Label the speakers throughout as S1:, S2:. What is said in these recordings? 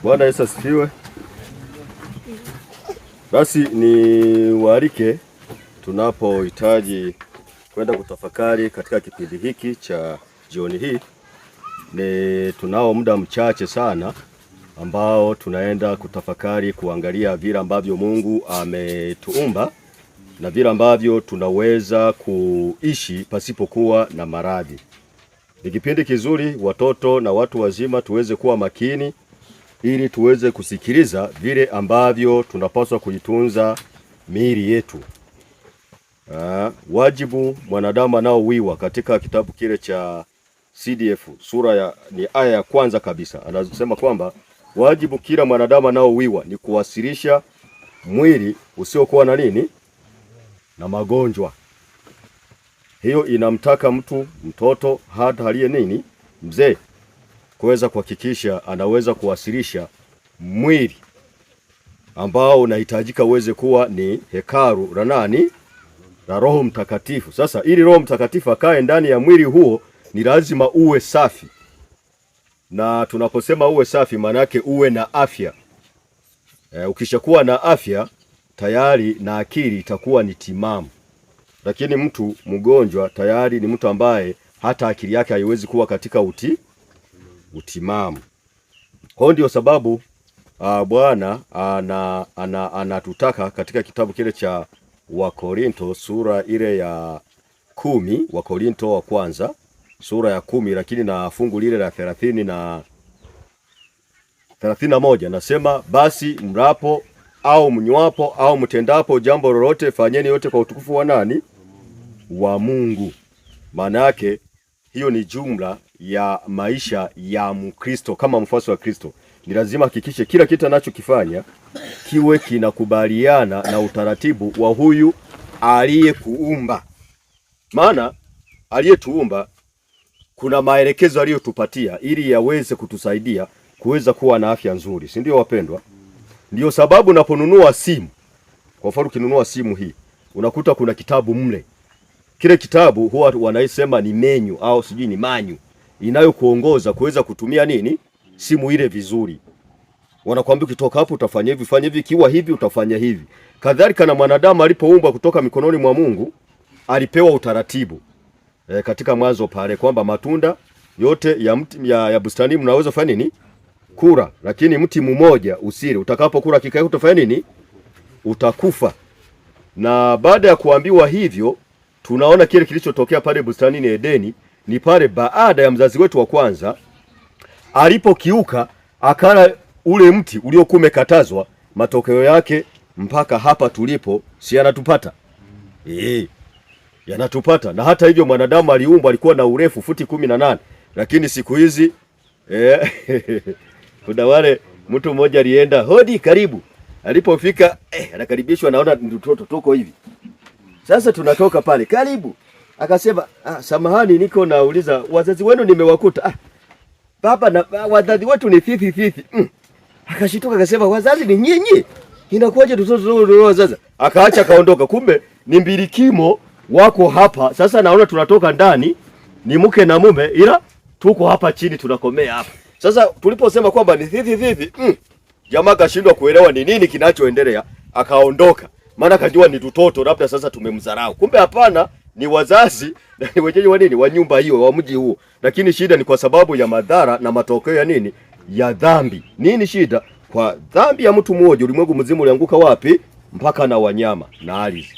S1: Bwana Yesu asifiwe. Basi ni waalike tunapohitaji kwenda kutafakari katika kipindi hiki cha jioni hii. Tunao muda mchache sana ambao tunaenda kutafakari kuangalia vile ambavyo Mungu ametuumba na vile ambavyo tunaweza kuishi pasipokuwa na maradhi. Ni kipindi kizuri watoto na watu wazima tuweze kuwa makini ili tuweze kusikiliza vile ambavyo tunapaswa kuitunza miili yetu. Wajibu mwanadamu anaowiwa katika kitabu kile cha CDF ni aya ya kwanza kabisa. Anasema kwamba wajibu kila mwanadamu anaowiwa ni kuwasilisha mwili usiokuwa na nini? Na magonjwa. Hiyo inamtaka mtoto hata aliye nini? Mzee kuweza kuhakikisha anaweza kuwasilisha mwili ambao unahitajika uweze kuwa ni hekalu la nani? La Roho Mtakatifu. Sasa ili Roho Mtakatifu akae ndani ya mwili huo ni lazima uwe safi. Na tunaposema uwe safi maana yake uwe na afya. Ukishakuwa na afya tayari na akili itakuwa ni timamu. Lakini mtu mgonjwa tayari ni mtu ambaye hata akili yake haiwezi kuwa katika utimamu. Kwa ndio sababu Bwana anatutaka katika kitabu kile cha Wakorinto sura ile ya 10, Wakorinto wa kwanza sura ya 10, lakini na fungu lile la 31 nasema, basi mrapo au mnywapo au mtendapo jambo lolote fanyeni yote kwa utukufu wa nani? Wa Mungu. Maana yake hiyo ni jumla ya maisha ya Mkristo. Kama mfuasi wa Kristo ni lazima hakikishe kila kitu anachokifanya kiwe kinakubaliana na utaratibu wa huyu aliyekuumba. Maana aliyetuumba kuna maelekezo aliyotupatia ili yaweze kutusaidia kuweza kuwa na afya nzuri, si ndio wapendwa? Ndio sababu unaponunua simu, kwa mfano ukinunua simu hii, unakuta kuna kitabu mle. Kile kitabu huwa wanaisema ni menu au sijui ni manyu inayokuongoza kuweza kutumia nini? Simu ile vizuri. Wanakuambia ukitoka hapo utafanya hivi, fanya hivi, kiwa hivi utafanya hivi. Kadhalika na mwanadamu alipoumbwa kutoka mikononi mwa Mungu, alipewa utaratibu. Katika Mwanzo pale kwamba matunda yote ya mti ya bustani mnaweza kufanya nini? Kula, lakini mti mmoja usile. Utakapokula kika utafanya nini? Utakufa. Na baada ya kuambiwa hivyo, tunaona kile kilichotokea pale bustanini Edeni ni pale baada ya mzazi wetu wa kwanza alipokiuka akala ule mti uliokuwa umekatazwa, matokeo yake mpaka hapa tulipo si yanatupata. Yanatupata. Na hata hivyo mwanadamu aliumbwa alikuwa na urefu futi 18, lakini siku hizi kuna wale mtu mmoja alienda hodi karibu, alipofika anakaribishwa, naona mtoto tuko hivi. Sasa tunatoka pale karibu, akasema samahani, niko nauliza wazazi wenu nimewakuta. Baba na wazazi wetu ni fifi. Akashituka akasema wazazi ni nyinyi? Inakuwaje tutoto sasa? Akaacha kaondoka, kumbe ni mbilikimo wako hapa. Sasa naona tunatoka ndani ni mke na mume, ila tuko hapa chini tunakomea hapa. Sasa tuliposema kwamba ni fifi, jamaa kashindwa kuelewa ni nini kinachoendelea, akaondoka. Maana kajua ni tutoto, labda sasa tumemdharau. Kumbe hapana, ni wazazi na ni wenyeji wa nini? Wa nyumba hiyo, wa mji huo. Lakini shida ni kwa sababu ya madhara na matokeo ya nini? Ya dhambi. Nini shida? Kwa dhambi ya mtu mmoja ulimwengu mzima ulianguka wapi? Mpaka na wanyama na ardhi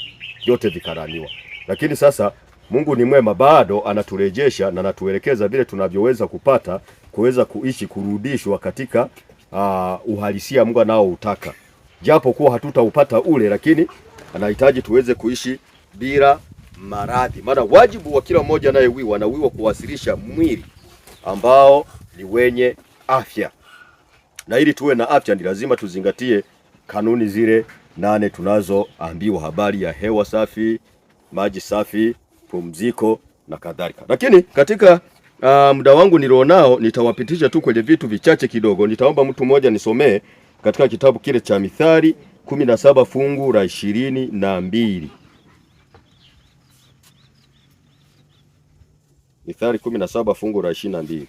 S1: yote vikaraniwa. Lakini sasa Mungu ni mwema, bado anaturejesha na anatuelekeza vile tunavyoweza kupata kuweza kuishi, kurudishwa katika uhalisia Mungu anaoutaka. Japo kuwa hatutaupata ule, lakini anahitaji tuweze kuishi bila maradhi. Maana wajibu wa kila mmoja anayewiwa anawiwa kuwasilisha mwili ambao ni wenye afya. Na ili tuwe na afya ni lazima tuzingatie kanuni zile 8 tunazoambiwa: habari ya hewa safi, maji safi, pumziko na kadhalika. Lakini katika muda wangu nilionao nitawapitisha tu kwenye vitu vichache kidogo. Nitaomba mtu mmoja nisomee katika kitabu kile cha Mithali 17 fungu la 22. Mithali 17 fungu la 22.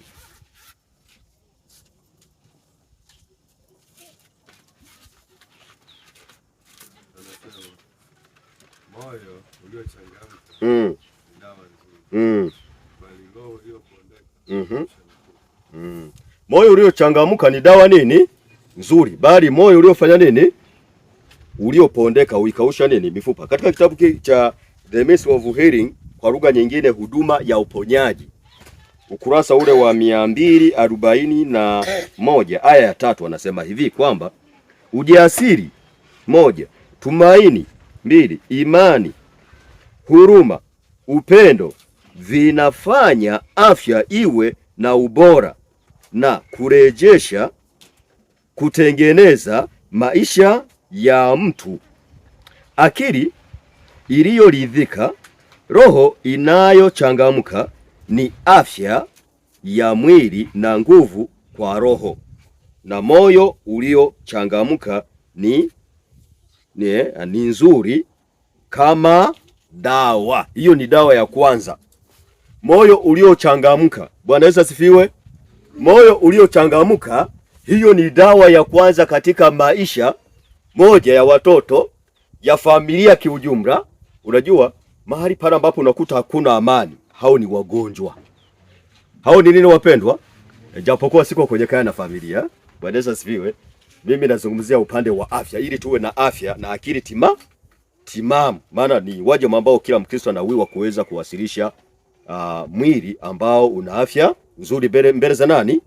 S1: Moyo uliochangamka ni dawa nini? Nzuri. Bali moyo uliofanya nini? Uliopondeka uikausha nini? Mifupa. Katika kitabu cha The Message of Healing, kwa lugha nyingine huduma ya uponyaji, ukurasa ule wa 241 aya ya 3 anasema hivi kwamba ujasiri 1, tumaini 2, imani, huruma, upendo vinafanya afya iwe na ubora na kurejesha kutengeneza maisha ya mtu. Akili iliyoridhika, roho inayochangamka ni afya ya mwili na nguvu kwa roho, na moyo uliochangamka ni nzuri kama dawa. Hiyo ni dawa ya kwanza, moyo uliochangamka. Bwana Yesu asifiwe. Moyo uliochangamka, hiyo ni dawa ya kwanza katika maisha moja ya watoto, ya familia kiujumla. Unajua mahali pale ambapo unakuta hakuna amani, hao ni wagonjwa. Hao ni nini wapendwa? Japokuwa siko kwenye kaya na familia. Bwana Yesu asifiwe. Mimi nazungumzia upande wa afya, ili tuwe na afya na akili timamu. Maana ni wajibu ambao kila Mkristo anawiwa kuweza kuwasilisha mwili ambao una afya nzuri mbele za nani?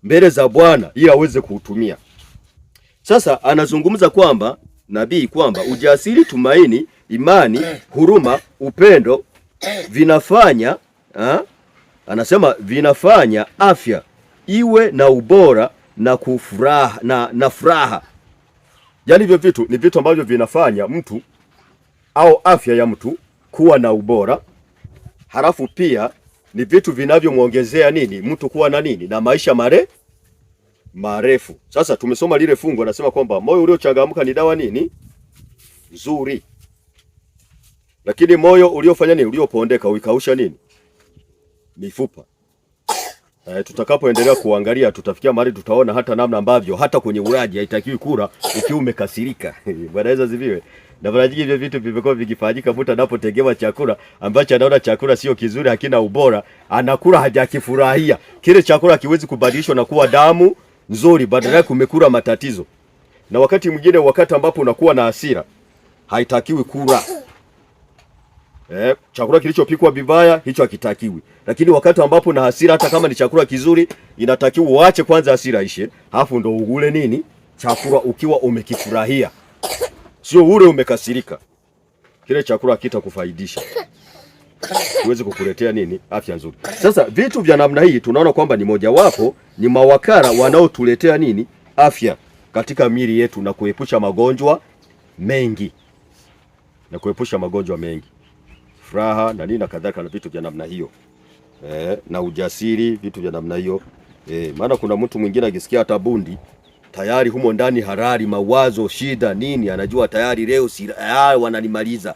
S1: Mbele za Bwana, ili aweze kuutumia. Sasa anazungumza kwamba nabii kwamba ujasiri, tumaini, imani, huruma, upendo vinafanya anasema vinafanya afya iwe na ubora na kufuraha na furaha. Yaani hivyo vitu ni vitu ambavyo vinafanya mtu au afya ya mtu kuwa na ubora. Halafu pia ni vitu vinavyomuongezea nini? Mtu kuwa na nini? Na maisha marefu. Sasa tumesoma lile fungu, anasema kwamba moyo uliochangamka ni dawa nini? Nzuri. Lakini moyo uliofanya nini? Uliopondeka uikausha nini? Mifupa. Tutakapoendelea kuangalia tutafikia mahali tutaona hata namna ambavyo hata kwenye ulaji haitakiwi kula ukiwa umekasirika. Bwana Yesu asifiwe. Na mara nyingi hivyo vitu vimekuwa vikifanyika, mtu anapotegewa chakula ambacho anaona chakula sio kizuri, hakina ubora, anakula hajakifurahia. Kile chakula kiwezi kubadilishwa na kuwa damu nzuri, badala yake kumekula matatizo. Na wakati mwingine, wakati ambapo unakuwa na hasira, haitakiwi kula. Chakula kilichopikwa vibaya hicho hakitakiwi. Lakini wakati ambapo na hasira, hata kama ni chakula kizuri, inatakiwa uache kwanza hasira ishe, alafu ndo ugule nini? Chakula ukiwa umekifurahia. Sio ule umekasirika. Kile chakula hakitakufaidisha. Huwezi kukuletea nini? Afya nzuri. Sasa vitu vya namna hii tunaona kwamba ni mojawapo ni mawakala wanaotuletea nini? Afya katika miili yetu na kuepusha magonjwa mengi. Furaha na nini na kadhalika, na vitu vya namna hiyo. Na ujasiri, vitu vya namna hiyo. Maana kuna mtu mwingine akisikia hata bundi tayari humo ndani harari, mawazo, shida, nini, anajua tayari leo wananimaliza.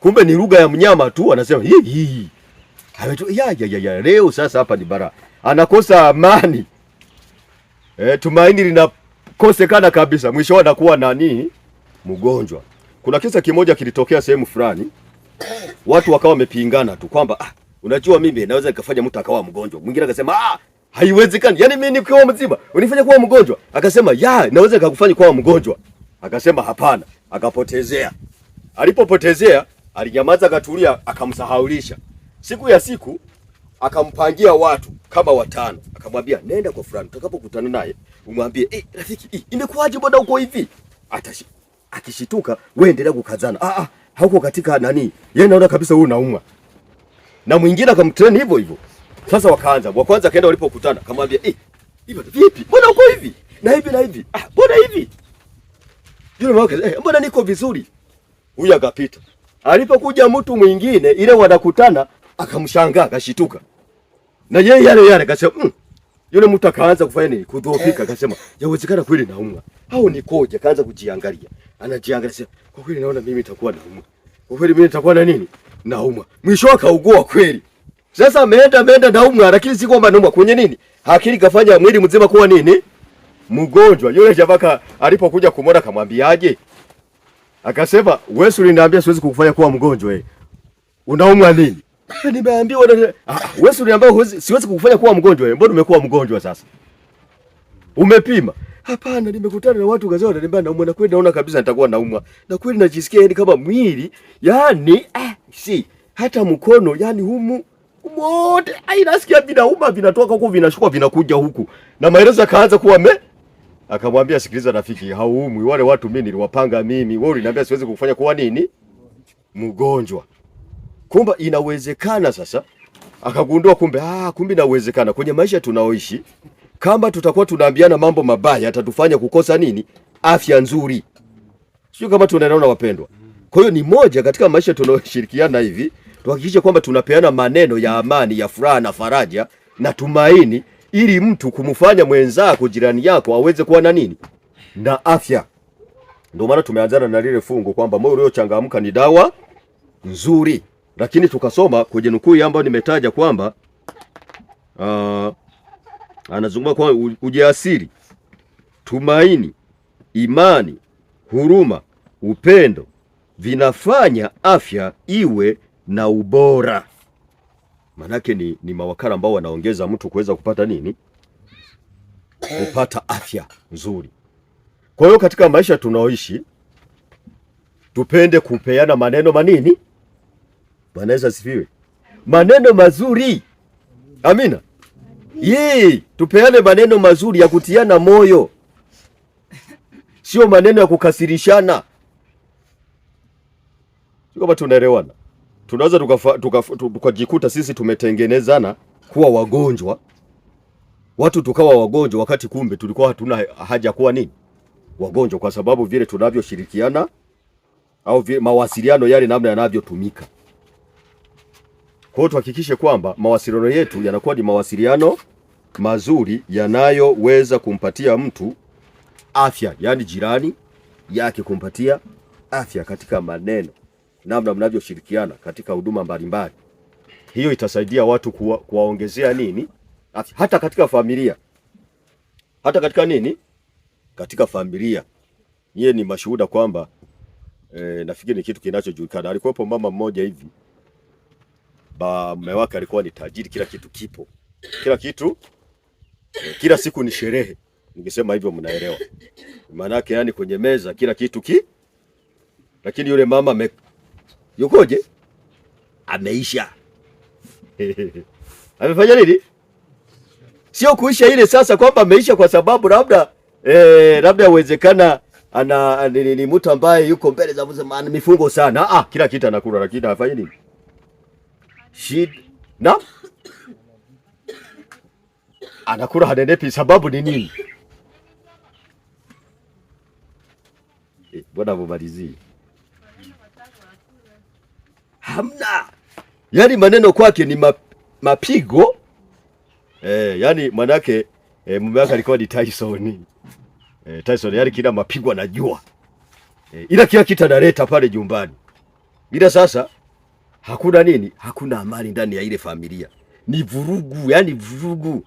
S1: Kumbe ni lugha ya mnyama tu, anasema hii. Leo sasa hapa ni bara. Anakosa amani. Tumaini linakosekana kabisa. Mwisho anakuwa nani? Mgonjwa. Kuna kisa kimoja kilitokea sehemu fulani. Watu wakawa wamepingana tu kwamba unajua mimi naweza nikafanya mtu akawa mgonjwa. Mwingine akasema haiwezekani. Yaani mimi nikiwa mzima unifanya kuwa mgonjwa. Akasema naweza nikakufanya kuwa mgonjwa. Akasema hapana. Akapotezea. Alipopotezea, alinyamaza, akatulia, akamsahaulisha. Siku ya siku akampangia watu kama 5. Akamwambia nenda kwa fulani, utakapokutana naye umwambie rafiki, imekuaje bwana uko hivi? Akishituka, wewe endelea kukazana. Hauko katika nani? Yeye naona kabisa huyu naumwa. Na mwingine akamtrain hivyo hivyo. Sasa wakaanza. Wa kwanza kaenda walipokutana, akamwambia vipi? Mbona uko hivi? Na hivi na hivi. Mbona hivi? Yule mmoja mbona niko vizuri? Huyu akapita. Alipokuja mtu mwingine, ile wanakutana, akamshangaa, akashituka. Na yeye yale akasema yule mtu akaanza kufanya nini? Kudhoofika, akasema yawezekana kweli naumwa. Hao nikoje? Akaanza kujiangalia. Anajiangalia, kwa kweli naona mimi nitakuwa naumwa. Kwa kweli mimi nitakuwa na nini? Naumwa. Mwisho akaugua kweli. Sasa ameenda naumwa, lakini si kwamba naumwa kwenye nini? Akili kafanya mwili mzima kuwa nini? Mgonjwa. Yule jamaa alipokuja kumwona akamwambiaje? Akasema wewe uliniambia siwezi kukufanya kuwa mgonjwa wewe. Unaumwa nini? Nimeambiwa wewe uliniambia siwezi kukufanya kuwa mgonjwa wewe. Mbona umekuwa mgonjwa sasa? Umepima? Hapana, nimekutana na watu kadhaa wananiambia naumwa, na kweli naona kabisa nitakuwa naumwa. Na kweli najisikia yani kama mwili, yani hata mkono yani humu wote nasikia vinauma, vinatoka huko vinashuka vinakuja huku. Na maelezo akaanza kuwa akamwambia sikiliza rafiki, hauumwi. Wale watu mimi niliwapanga mimi. Wewe uliniambia siwezi kufanya kuwa nini? Mgonjwa. Kumbe inawezekana sasa. Akagundua kumbe inawezekana kwenye maisha tunaoishi, kama tutakuwa tunaambiana mambo mabaya atatufanya kukosa nini? Afya nzuri. Sio kama tunaelewana wapendwa. Kwa hiyo ni moja katika maisha tunaoshirikiana hivi, tuhakikishe kwamba tunapeana maneno ya amani, ya furaha na faraja na tumaini, ili mtu kumfanya mwenzako, jirani yako aweze kuwa na nini? Na afya. Ndio maana tumeanzana na lile fungu kwamba moyo uliochangamka ni dawa nzuri. Lakini tukasoma kwenye nukuu ambayo nimetaja kwamba anazungumza kwa ujasiri, tumaini, imani, huruma, upendo vinafanya afya iwe na ubora. Manake ni mawakala ambao wanaongeza mtu kuweza kupata nini? Kupata afya nzuri. Kwa hiyo katika maisha tunaoishi tupende kupeana maneno manini? Bwana Yesu asifiwe. Maneno mazuri. Amina. Tupeane maneno mazuri ya kutiana moyo. Sio maneno ya kukasirishana. Sio kama tunaelewana. Tunaweza tukajikuta sisi tumetengenezana kuwa wagonjwa. Watu tukawa wagonjwa wakati kumbe tulikuwa hatuna haja kuwa nini? Wagonjwa, kwa sababu vile tunavyoshirikiana au vile mawasiliano yale namna yanavyotumika. Kwa hiyo tuhakikishe kwamba mawasiliano yetu yanakuwa ni mawasiliano mazuri yanayoweza kumpatia mtu afya, yani jirani yake kumpatia afya katika maneno, namna mnavyoshirikiana katika huduma mbalimbali. Hiyo itasaidia watu kuwaongezea nini? Afya. Hata katika familia. Hata katika nini? Katika familia. Yeye ni mashuhuda kwamba nafikiri ni kitu kinachojulikana. Alikuwepo mama mmoja hivi. Mume wake alikuwa ni tajiri, kila kitu kipo. Kila kitu kila siku ni sherehe. Ningesema hivyo mnaelewa. Maana yake yani kwenye meza kila kitu lakini yule mama yukoje? Ameisha. Amefanya nini? Sio kuisha ile sasa kwamba ameisha kwa sababu labda yawezekana ni mtu ambaye yuko mbele za mifungo sana. Kila kitu anakula lakini hafanyi nini? Na anakula hanenepi. Sababu ni nini? Bwana mumalizie. Hamna. Yani maneno kwake ni mapigo. Yani manake mume wake alikuwa ni Tyson. Tyson yani kila mapigo anajua. Ila kila kitu analeta pale nyumbani. Ila sasa hakuna nini? Hakuna amani ndani ya ile familia. Ni vurugu, yani vurugu.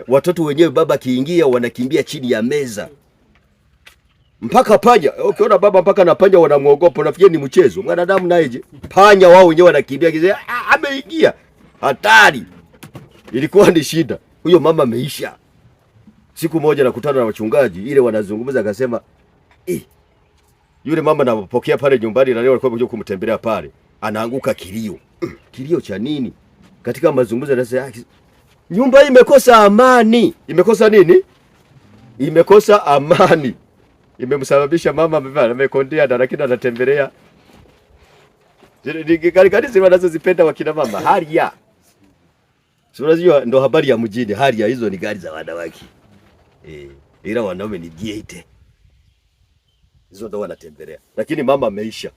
S1: Watoto wenyewe baba kiingia wanakimbia chini ya meza. Mpaka panya, ukiona baba mpaka na panya wanamuogopa, unafikiri ni mchezo. Mwanadamu naeje? Panya wao wenyewe wanakimbia kizee, ameingia. Hatari. Ilikuwa ni shida. Huyo mama ameisha. Siku moja nakutana na wachungaji, ile wanazungumza akasema, yule mama anapokea pale nyumbani na leo alikuwa kuja kumtembelea pale. Anaanguka kilio. Kilio cha nini? Katika mazungumzo anasema nyumba hii imekosa amani. Imekosa nini? Imekosa amani. Imemsababisha mama amekondea na lakini anatembelea. Gari zile wanazozipenda wakina mama, Harrier. Si unajua ndo habari ya mjini, Harrier hizo ni gari za wanawake. Ila wanaume ni G8. Hizo ndo wanatembelea. Lakini mama ameisha.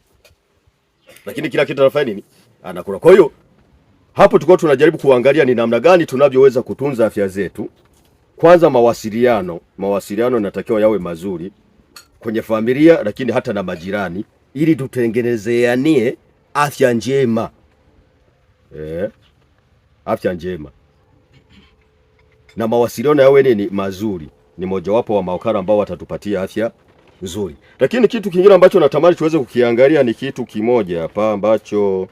S1: Lakini kila kitu anafanya nini? Anakula. Kwa hiyo hapo tulikuwa tunajaribu kuangalia ni namna gani tunavyoweza kutunza afya zetu. Kwanza mawasiliano yanatakiwa yawe mazuri kwenye familia, lakini hata na majirani, ili tutengenezeanie afya njema. Afya njema. Na mawasiliano yawe nini? Mazuri. Ni mojawapo wa mawakala ambao watatupatia afya nzuri. Lakini kitu kingine ambacho natamani tuweze kukiangalia ni kitu kimoja hapa ambacho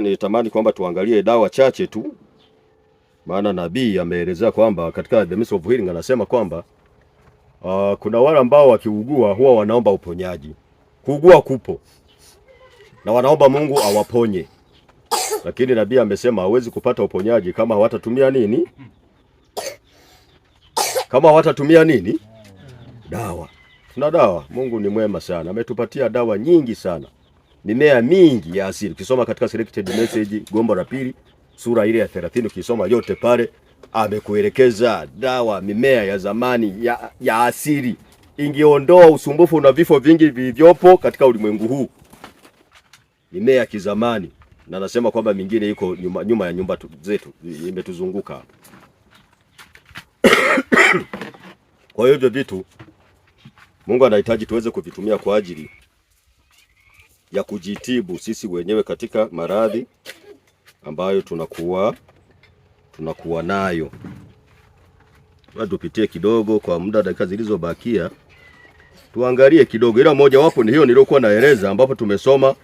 S1: nitamani kwamba tuangalie dawa chache tu, maana nabii ameelezea kwamba katika The Message of Healing anasema kwamba kuna wale ambao wakiugua huwa wanaomba uponyaji. Kuugua kupo na wanaomba Mungu awaponye, lakini nabii amesema hawezi kupata uponyaji kama hawatatumia nini? Kama hawatatumia nini? Dawa. Tuna dawa. Mungu ni mwema sana, ametupatia dawa nyingi sana, mimea mingi ya asili. Ukisoma katika Selected Message gombo la pili sura ile ya 30, ukisoma yote pale amekuelekeza dawa, mimea ya zamani ya asili ingeondoa usumbufu na vifo vingi vilivyopo katika ulimwengu huu, mimea ya kizamani. Na nasema kwamba mingine iko nyuma ya nyumba zetu, imetuzunguka. Kwa hiyo vitu Mungu anahitaji tuweze kuvitumia kwa ajili ya kujitibu sisi wenyewe katika maradhi ambayo tunakuwa nayo. Tupitie kidogo kwa muda, dakika zilizobakia tuangalie kidogo, ila moja wapo ni hiyo niliokuwa naeleza, ambapo tumesoma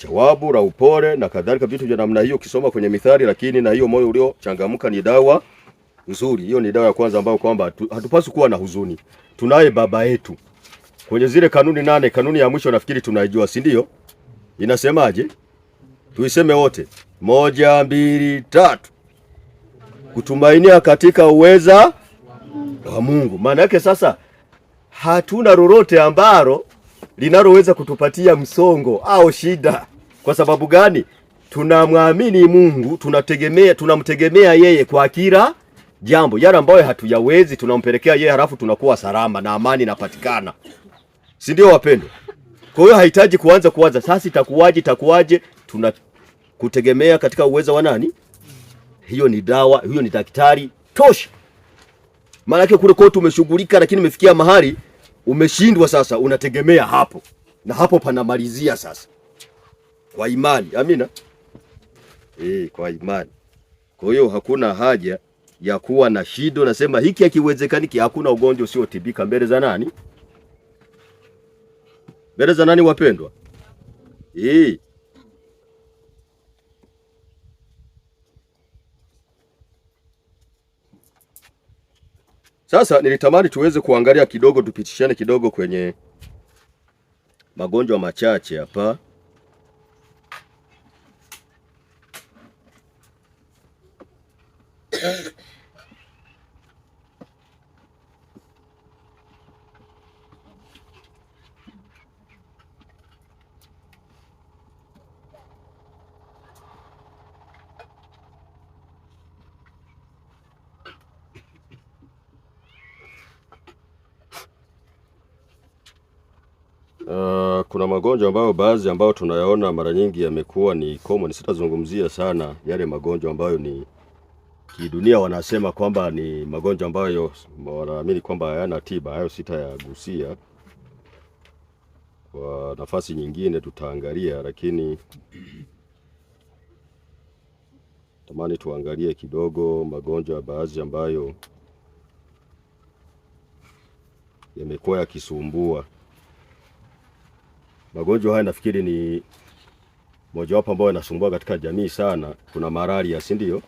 S1: jawabu la upole na kadhalika, vitu vya namna hiyo ukisoma kwenye Mithali. Lakini na hiyo moyo uliochangamka ni dawa nzuri. Hiyo ni dawa ya kwanza ambayo kwamba hatupaswi kuwa na huzuni. Tunaye baba yetu. Kwenye zile kanuni 8, kanuni ya mwisho nafikiri tunaijua, si ndio? Inasemaje? Tuiseme wote. 1, 2, 3. Kutumainia katika uweza wa Mungu. Maana yake sasa hatuna lolote ambalo linaloweza kutupatia msongo au shida. Kwa sababu gani? Tunamwamini Mungu, tunamtegemea yeye kwa kila jambo. Yale ambayo hatuyawezi tunampelekea yeye, halafu tunakuwa salama na amani inapatikana. Si ndio wapendwa? Kwa hiyo hahitaji kuanza sasa itakuwaje, tunakutegemea katika uwezo wa nani? Hiyo ni dawa, hiyo ni daktari tosha. Maana yake kule kote umeshughulika, lakini umefikia mahali umeshindwa, sasa unategemea hapo. Na hapo panamalizia sasa. Kwa imani, amina. Kwa imani. Kwa hiyo hakuna haja ya kuwa na shida. Nasema hiki hakiwezekani, hakuna ugonjwa usiotibika mbele za nani? Mbele za nani wapendwa? Sasa nilitamani tuweze kuangalia kidogo, tupitishane kidogo kwenye magonjwa machache hapa. Kuna magonjwa ambayo baadhi ambayo tunayaona mara nyingi yamekuwa ni common. Sitazungumzia sana yale magonjwa ambayo ni kidunia wanasema kwamba ni magonjwa ambayo wanaamini kwamba hayana tiba. Hayo sitayagusia, kwa nafasi nyingine tutaangalia, lakini tamani tuangalie kidogo magonjwa baadhi ambayo yamekuwa yakisumbua. Magonjwa haya nafikiri ni mojawapo ambayo yanasumbua katika jamii sana. Kuna malaria, si ndio?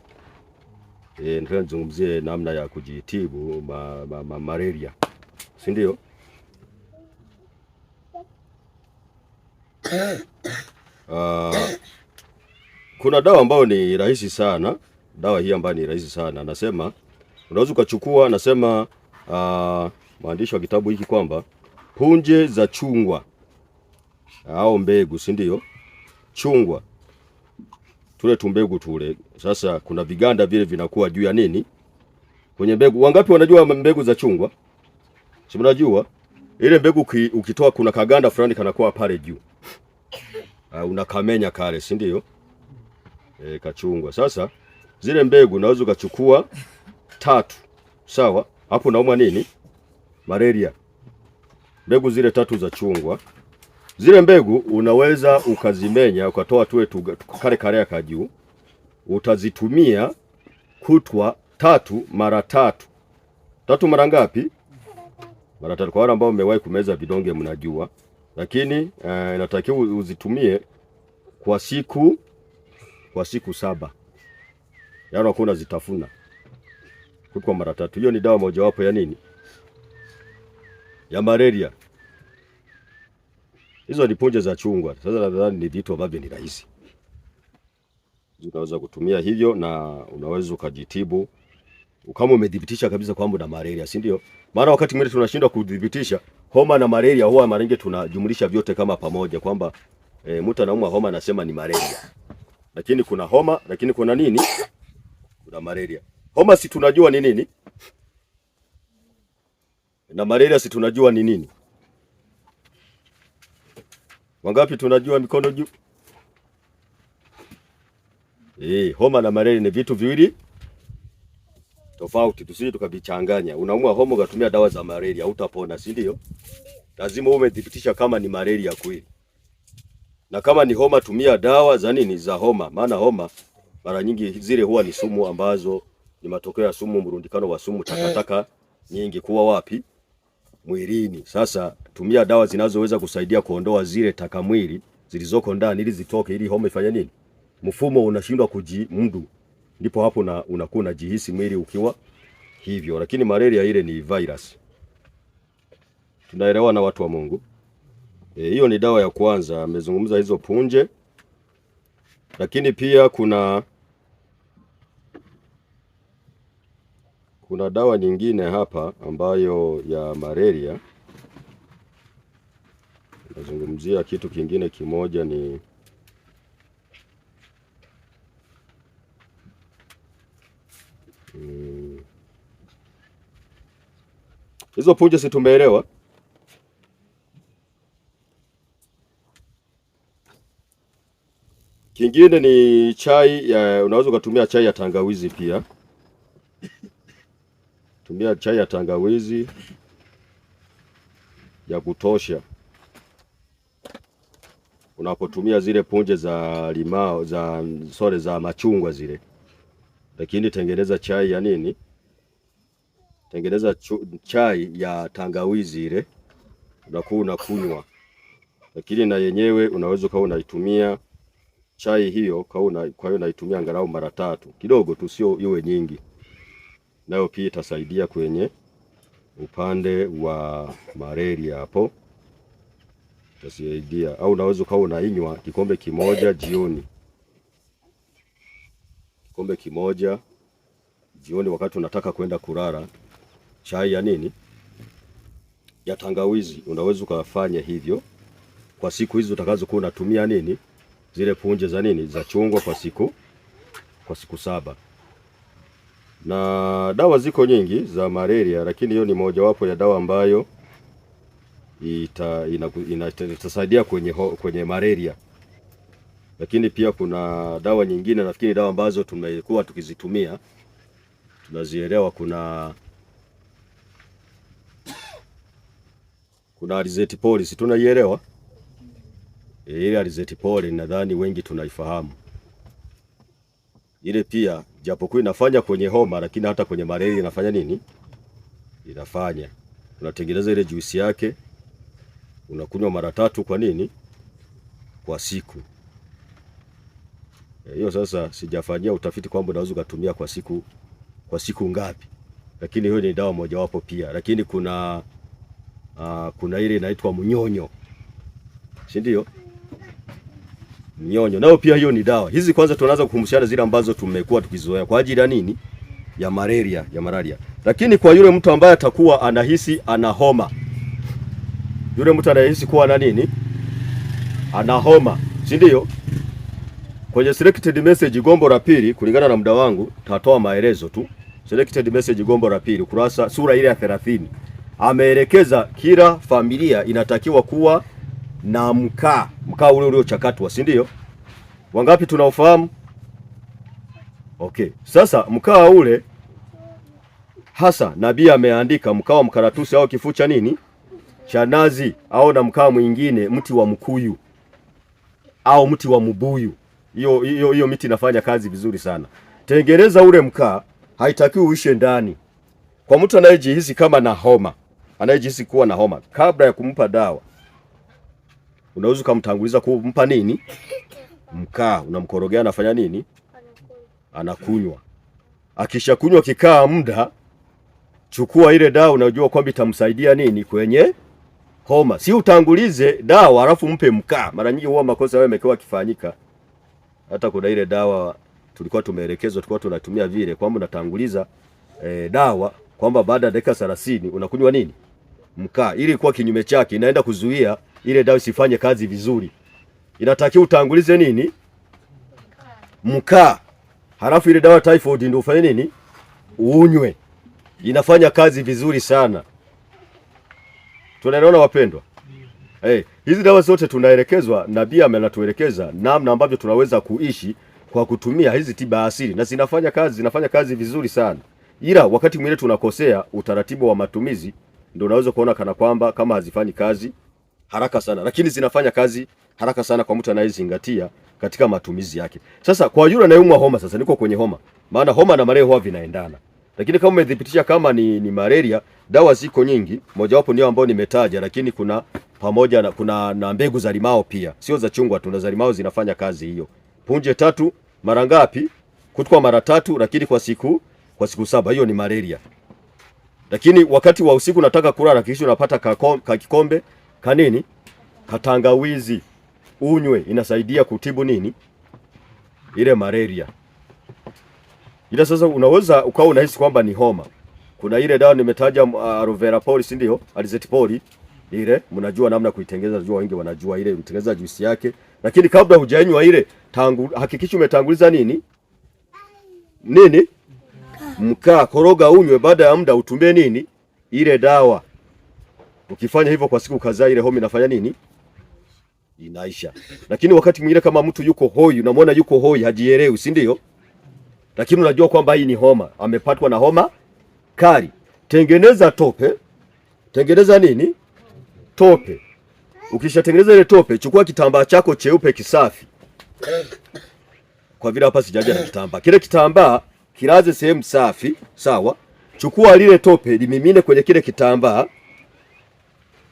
S1: Ndio nizungumzie namna ya kujitibu malaria, si ndio? Kuna dawa ambayo ni rahisi sana. Dawa hii ambayo ni rahisi sana, nasema unaweza ukachukua, nasema mwandishi wa kitabu hiki kwamba punje za chungwa au mbegu, si ndio? Chungwa, tule tumbegu tule. Sasa kuna viganda vile vinakuwa juu ya nini? Kwenye mbegu. Wangapi wanajua mbegu za chungwa? Si mnajua? Ile mbegu ukitoa kuna kaganda fulani kanakuwa pale juu. Unakamenya kale, si ndio? Kachungwa. Sasa zile mbegu unaweza ukachukua 3. Sawa? Hapo nauma nini? Malaria. Mbegu zile 3 za chungwa. Zile mbegu unaweza ukazimenya ukatoa tuwe kale karea ka juu. Utazitumia kutwa tatu mara tatu. Tatu mara ngapi? Mara tatu. Kwa wale ambao mmewahi kumeza vidonge mnajua, lakini inatakiwa uzitumie kwa siku 7. Yaani unakuwa unazitafuna kwa mara tatu. Hiyo ni dawa mojawapo ya nini? Ya malaria. Hizo ni punje za chungwa. Sasa nadhani ni vitu ambavyo ni rahisi. Unaweza kutumia hivyo na unaweza ukajitibu kama umedhibitisha kabisa kwamba una malaria, si ndio? Maana wakati mwingine tunashindwa kudhibitisha homa na malaria, huwa mara nyingi tunajumlisha vyote kama pamoja kwamba mtu anaumwa homa anasema ni malaria. Lakini kuna homa, lakini kuna nini? Kuna malaria. Homa si tunajua ni nini? Na malaria si tunajua ni nini? Wangapi tunajua? Mikono juu. Homa na malaria ni vitu viwili tofauti, tusije tukavichanganya. Unaumwa homa ukatumia dawa za malaria, hutapona, si ndio? Lazima umedhibitisha kama ni malaria kweli. Na kama ni homa tumia dawa za nini? Za homa. Maana homa mara nyingi zile huwa ni sumu ambazo ni matokeo ya sumu, mrundikano wa sumu, takataka nyingi kuwa wapi? Mwilini. Sasa tumia dawa zinazoweza kusaidia kuondoa zile taka mwili zilizoko ndani ili zitoke, ili homa ifanye nini? Mfumo unashindwa kujimudu. Ndipo hapo unakuwa unajihisi mwili ukiwa hivyo. Lakini malaria ile ni virus. Tunaelewa na watu wa Mungu. Hiyo ni dawa ya kwanza, amezungumza hizo punje. Lakini pia kuna dawa nyingine hapa ambayo ya malaria. Nazungumzia kitu kingine kimoja, ni hizo punje, si tumeelewa? Kingine ni chai unaweza kutumia chai ya tangawizi pia. Tumia chai ya tangawizi ya kutosha unapotumia zile punje za limao za machungwa zile. Lakini tengeneza chai ya nini? Tengeneza chai ya tangawizi ile unakuwa unakunywa. Lakini na yenyewe unaweza kuwa unaitumia chai hiyo, kwa hiyo unaitumia angalau mara 3 kidogo tu, sio iwe nyingi. Nayo pia itasaidia kwenye upande wa malaria hapo. Itasaidia. Au unaweza kuwa unainywa kikombe kimoja jioni. Kikombe kimoja jioni wakati unataka kwenda kulala. Chai ya nini? Ya tangawizi. Unaweza ukafanya hivyo kwa siku hizo utakazokuwa unatumia nini? Zile punje za nini? Za chungwa kwa siku 7. Na dawa ziko nyingi za malaria, lakini hiyo ni mojawapo ya dawa ambayo itasaidia kwenye malaria. Lakini pia kuna dawa nyingine, nafikiri dawa ambazo tumekuwa tukizitumia tunazielewa. Kuna alizeti poli, si tunaielewa? Ile alizeti poli nadhani wengi tunaifahamu. Ile pia japokuwa inafanya kwenye homa, lakini hata kwenye malaria inafanya nini? Inafanya. Unatengeneza ile juisi yake, unakunywa mara 3 kwa nini? Kwa siku. Hiyo sasa sijafanyia utafiti kwamba unaweza kutumia kwa siku ngapi. Lakini hiyo ni dawa mojawapo pia. Lakini kuna ile inaitwa mnyonyo. Si ndio? Mnyonyo. Nao pia hiyo ni dawa. Hizi kwanza tunaanza kukumbushana zile ambazo tumekuwa tukizoea kwa ajili ya nini? Ya malaria. Lakini kwa yule mtu ambaye atakuwa anahisi ana homa. Yule mtu anahisi kuwa na nini? Ana homa. Si ndio? Kwenye selected message gombo la pili, kulingana na muda wangu tutatoa maelezo tu. Selected message gombo la pili, kurasa sura ile ya 30. Ameelekeza kila familia inatakiwa kuwa na mkaa ule uliochakatwa, si ndio? Wangapi tunaofahamu? Okay. Sasa mkaa ule hasa nabii ameandika mkaa wa mkaratusi au kifuu cha nini? Cha nazi, au na mkaa mwingine mti wa mkuyu au mti wa mbuyu. Hiyo miti inafanya kazi vizuri sana. Tengeneza ule mkaa, haitakiwi uishe ndani. Kwa mtu anayejihisi kama na homa, anayejihisi kuwa na homa, kabla ya kumpa dawa unaweza kumtanguliza kumpa nini? Mkaa. Unamkorogea, anafanya nini? Anakunywa. Akishakunywa kikaa muda, chukua ile dawa, unajua kwamba itamsaidia nini kwenye homa. Si utangulize dawa alafu mpe mkaa. Mara nyingi huwa makosa hayo yamekuwa yakifanyika. Hata kuna ile dawa tulikuwa tumeelekezwa, tulikuwa tunatumia vile kwamba unatanguliza dawa kwamba baada ya dakika 30 unakunywa nini? Mkaa. Ili kwa kinyume chake inaenda kuzuia ile dawa isifanye kazi vizuri. Inatakiwa utangulize nini? Mkaa. Halafu ile dawa typhoid ndio ufanye nini? Unywe. Inafanya kazi vizuri sana. Tunaelewana wapendwa? Hizi dawa zote tunaelekezwa, nabii amenatuelekeza namna ambavyo tunaweza kuishi kwa kutumia hizi tiba asili na zinafanya kazi vizuri sana. Ila wakati mwingine tunakosea utaratibu wa matumizi, ndio unaweza kuona kana kwamba kama hazifanyi kazi haraka sana, lakini zinafanya kazi haraka sana kwa mtu anayezingatia katika matumizi yake. Sasa kwa yule anayeumwa homa, sasa niko kwenye homa. Maana homa na malaria huwa vinaendana. Lakini kama umedhibitisha kama ni malaria, dawa ziko nyingi. Mojawapo ndio ambao nimetaja, lakini kuna pamoja na kuna mbegu za limao pia. Sio za chungwa, tuna za limao zinafanya kazi hiyo. Punje 3 mara ngapi? Kuchukua mara 3 lakini kwa siku 7. Hiyo ni malaria. Lakini wakati wa usiku nataka kulala, kisha unapata kikombe kanini? Katangawizi. Unywe, inasaidia kutibu nini? Ile malaria. Ila sasa unaweza ukawa unahisi kwamba ni homa. Kuna ile dawa nimetaja aloe vera pori, si ndio? Alizeti pori. Ile mnajua namna kuitengeneza, najua wengi wanajua ile kutengeneza juisi yake. Lakini kabla hujanywa ile, hakikisha umetanguliza nini? Mkaa. Koroga unywe, baada ya muda utumie nini? Ile dawa. Ukifanya hivyo kwa siku kadhaa, ile homa inafanya nini? Inaisha. Lakini wakati mwingine kama mtu yuko hoi, unamwona yuko hoi, hajielewi, si ndio? Lakini unajua kwamba hii ni homa, amepatwa na homa kali. Tengeneza tope. Tengeneza nini? Tope. Ukishatengeneza ile tope, chukua kitambaa chako cheupe kisafi. Kwa vile hapa sijaja na kitambaa. Kile kitambaa kilaze sehemu safi, sawa? Chukua lile tope, limimine kwenye kile kitambaa.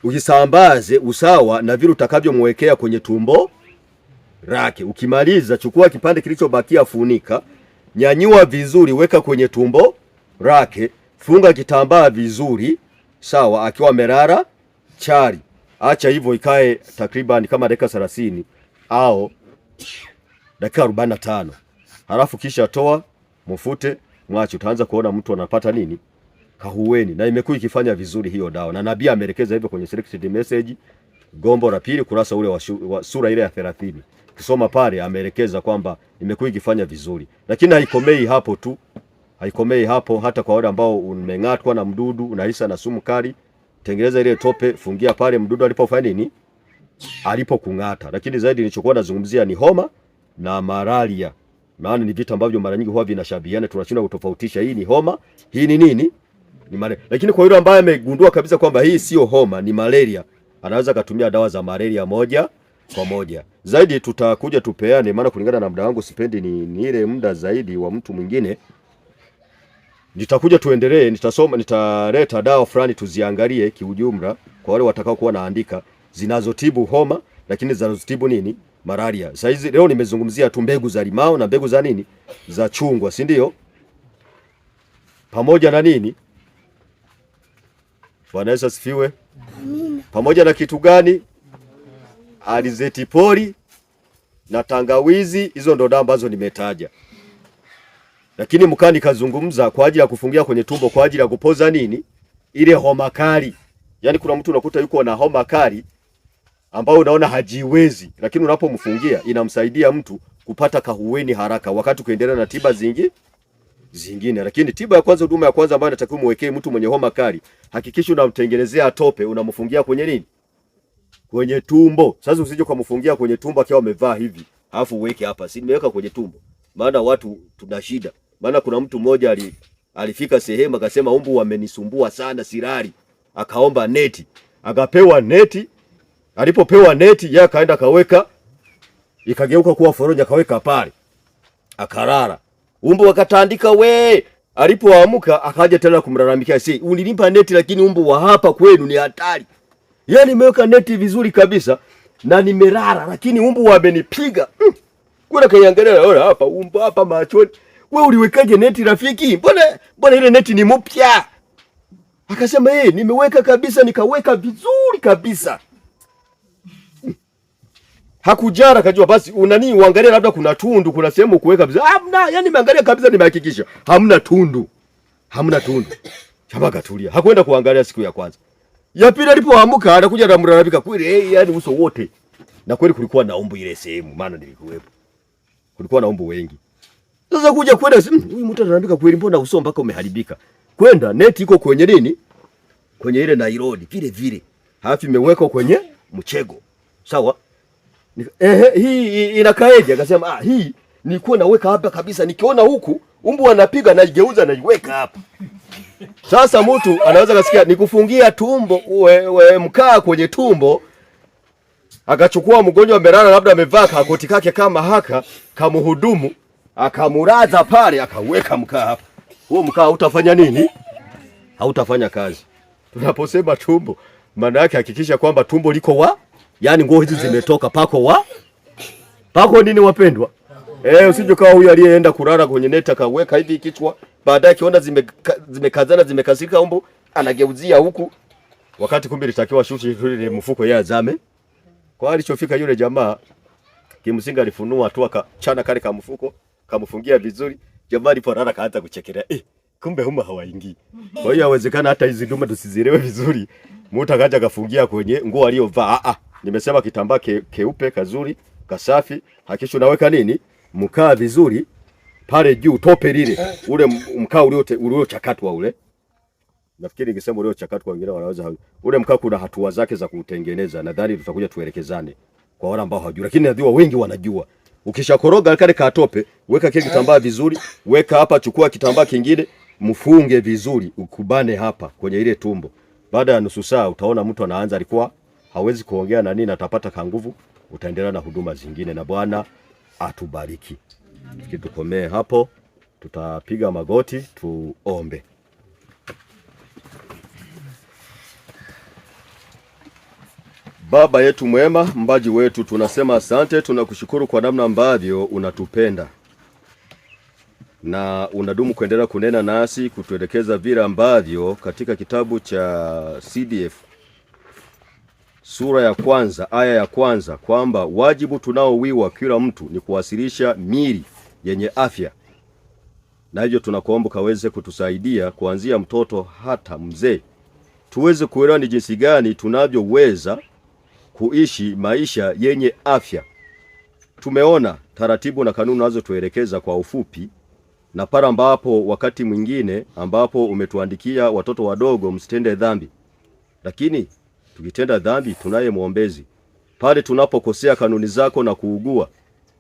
S1: Ukisambaze usawa na vile utakavyomwekea kwenye tumbo lake. Ukimaliza, chukua kipande kilichobakia, funika. Nyanyua vizuri, weka kwenye tumbo lake, funga kitambaa vizuri, sawa, akiwa amelala chali. Acha hivyo ikae takriban kama dakika 30 au dakika 45. Halafu kisha toa, mfute, mwache. Utaanza kuona mtu anapata nini? Kahuweni. Na imekuwa ikifanya vizuri hiyo dawa. Na nabii ameelekeza hivyo kwenye selected message gombo la pili, kurasa ule wa sura ile ya 30. Kisoma pale ameelekeza kwamba imekuwa ikifanya vizuri. Lakini haikomei hapo tu. Haikomei hapo, hata kwa wale ambao umeng'atwa na mdudu, unahisi na sumu kali, tengeneza ile tope, fungia pale mdudu alipofanya nini? Alipokung'ata. Lakini zaidi nilichokuwa nazungumzia ni homa na malaria. Maana ni vitu ambavyo mara nyingi huwa vinashabihiana, tunashindwa kutofautisha hii ni homa, hii ni nini? Ni malaria. Lakini kwa yule ambaye amegundua kabisa kwamba hii sio homa, ni malaria, anaweza kutumia dawa za malaria moja kwa moja. Zaidi tutakuja tupeane, maana kulingana na muda wangu sipendi ni ile muda zaidi wa mtu mwingine. Nitakuja tuendelee, nitaleta dawa fulani tuziangalie kiujumla kwa wale watakao kuwa naandika zinazotibu homa, lakini zinazotibu nini? Malaria. Sasa hizi leo nimezungumzia tu mbegu za limao na mbegu za nini? Za chungwa, si ndio? Pamoja na nini? Bwana Yesu asifiwe. Amina. Pamoja na kitu gani? Alizeti pori na tangawizi. Hizo ndo dawa ambazo nimetaja. Lakini mkani kazungumza kwa ajili ya kufungia kwenye tumbo, kwa ajili ya kupoza nini? Ile homa kali. Yaani kuna mtu unakuta yuko na homa kali ambao unaona hajiwezi, lakini unapomfungia inamsaidia mtu kupata kahuweni haraka wakati kuendelea na tiba zingine. Lakini tiba ya kwanza, huduma ya kwanza ambayo natakiwa muwekee mtu mwenye homa kali, hakikisha unamtengenezea tope, unamfungia kwenye nini? Kwenye tumbo. Sasa usije kumfungia kwenye tumbo akiwa amevaa hivi, alafu uweke hapa. Si nimeweka kwenye tumbo. Maana watu tuna shida. Maana kuna mtu mmoja alifika sehemu akasema umbu wamenisumbua sana silali. Akaomba neti. Akapewa neti. Alipopewa neti, yeye akaenda kaweka, ikageuka kuwa foronya, kaweka pale. Akarara. Umbu wakatandika, we Alipoamka akaja tena kumlalamikia, si unilipa neti lakini umbu wa hapa kwenu ni hatari. Yeye nimeweka neti vizuri kabisa na nimelala lakini umbu wamenipiga. Kuna kaiangalia hapa umbu hapa machoni. Wewe uliwekaje neti rafiki? Mbona ile neti ni mpya? Akasema nimeweka kabisa, nikaweka vizuri kabisa. Hakujara, kajua basi unani uangalie labda kuna tundu, kuna sehemu kuweka vizuri. Hamna, yani nimeangalia kabisa, nimehakikisha hamna tundu. Hamna tundu. Shabaka tulia. Hakwenda kuangalia siku ya kwanza. Ya pili alipoamka anakuja na mlalamika kweli, yani uso wote. Na kweli kulikuwa na umbu ile sehemu, maana nilikuwepo. Kulikuwa na umbu wengi. Sasa kuja kwenda huyu mtu analalamika kweli, mbona uso mpaka umeharibika? Kwenda neti iko kwenye nini? Kwenye ile nailoni vile vile. Halafu imewekwa kwenye mchego. Sawa? Hii inakaeje? Akasema hii nilikuwa naweka hapa kabisa, nikiona huku umbu anapiga na igeuza na iweka hapa. Sasa mtu anaweza kasikia nikufungia tumbo mkaa kwenye tumbo, akachukua mgonjwa amelala labda amevaa kakoti kake kama haka, kamhudumu akamuraza pale akaweka mkaa hapa. Huo mkaa utafanya nini? Hautafanya kazi. Tunaposema tumbo, maana yake hakikisha kwamba tumbo liko yani nguo hizi zimetoka pako nini wapendwa? Usije kawa huyu aliyeenda kulala kwenye neta kaweka hivi kichwa, baadaye kiona zimekazana zimekasika umbu anageuzia huku, wakati kumbe litakiwa shushi ile mfuko yeye azame. Kwa alichofika yule jamaa kimsingi alifunua tu akachana kale kama mfuko kamfungia vizuri. Jamaa aliporara kaanza kuchekelea, kumbe huma hawaingii. Kwa hiyo hawezekana hata hizi nduma tusizielewe vizuri. Mtu akaja kafungia kwenye nguo aliyovaa. Nimesema kitambaa keupe kazuri, kasafi, hakisha unaweka nini? Mkaa vizuri pale juu tope lile. Ule mkaa uliochakatwa ule. Nafikiri ningesema uliochakatwa, wengine wanaweza ule mkaa kuna hatua zake za kutengeneza. Nadhani tutakuja tuelekezane kwa wale ambao hawajui, lakini najua wengi wanajua. Ukishakoroga kale katope, weka kile kitambaa vizuri, weka hapa, chukua kitambaa kingine, mfunge vizuri, ukubane hapa kwenye ile tumbo. Baada ya nusu saa utaona mtu anaanza alikuwa hawezi kuongea na nini, atapata kanguvu, utaendelea na huduma zingine, na Bwana atubariki. Tukomee hapo, tutapiga magoti tuombe. Baba yetu mwema, mbaji wetu, tunasema asante, tunakushukuru kwa namna ambavyo unatupenda na unadumu kuendelea kunena nasi, kutuelekeza vile ambavyo katika kitabu cha CDF sura ya kwanza aya ya kwanza kwamba wajibu tunaowiwa kila mtu ni kuwasilisha mili yenye afya. Na hivyo tunakuomba kaweze kutusaidia kuanzia mtoto hata mzee, tuweze kuelewa ni jinsi gani tunavyoweza kuishi maisha yenye afya. Tumeona taratibu na kanuni unazotuelekeza kwa ufupi, na pale ambapo wakati mwingine ambapo umetuandikia watoto wadogo msitende dhambi, lakini tukitenda dhambi tunaye mwombezi. Pale tunapokosea kanuni zako na kuugua,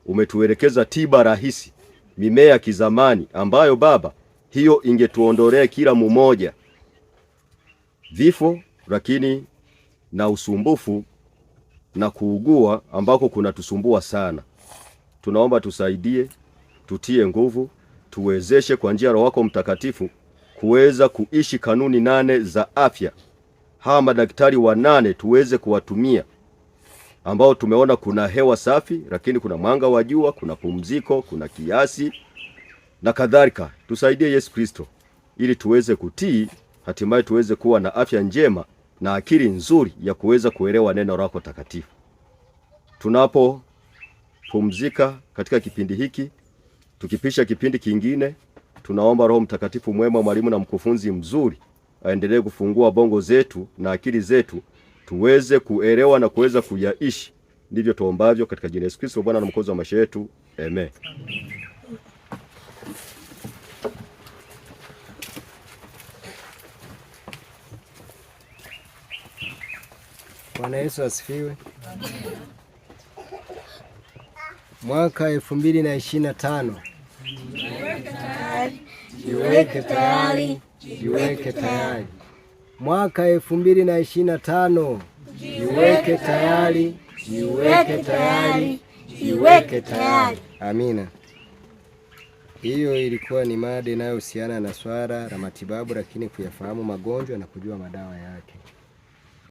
S1: umetuelekeza tiba rahisi, mimea kizamani ambayo Baba hiyo ingetuondolea kila mmoja vifo, lakini na usumbufu na kuugua ambako kunatusumbua sana. Tunaomba tusaidie, tutie nguvu, tuwezeshe kwa njia ya Roho wako Mtakatifu kuweza kuishi kanuni 8 za afya. Hawa madaktari 8 tuweze kuwatumia, ambao tumeona kuna hewa safi, lakini kuna mwanga wa jua, kuna pumziko, kuna kiasi na kadhalika. Tusaidie Yesu Kristo ili tuweze kutii, hatimaye tuweze kuwa na afya njema na akili nzuri ya kuweza kuelewa neno lako takatifu. Tunapo pumzika katika kipindi hiki, tukipisha kipindi kingine, tunaomba Roho Mtakatifu mwema, mwalimu na mkufunzi mzuri, aendelee kufungua bongo zetu na akili zetu tuweze kuelewa na kuweza kuyaishi. Ndivyo tuombavyo katika jina la Yesu Kristo, Bwana na Mwokozi wa maisha yetu. Amen.
S2: Bwana Yesu asifiwe. Mwaka 2025. Jiweke tayari. Jiweke tayari. Mwaka 2025. Jiweke tayari. Jiweke tayari. Jiweke tayari. Amina. Hiyo ilikuwa ni mada inayohusiana na swala la matibabu, lakini kuyafahamu magonjwa na kujua madawa yake.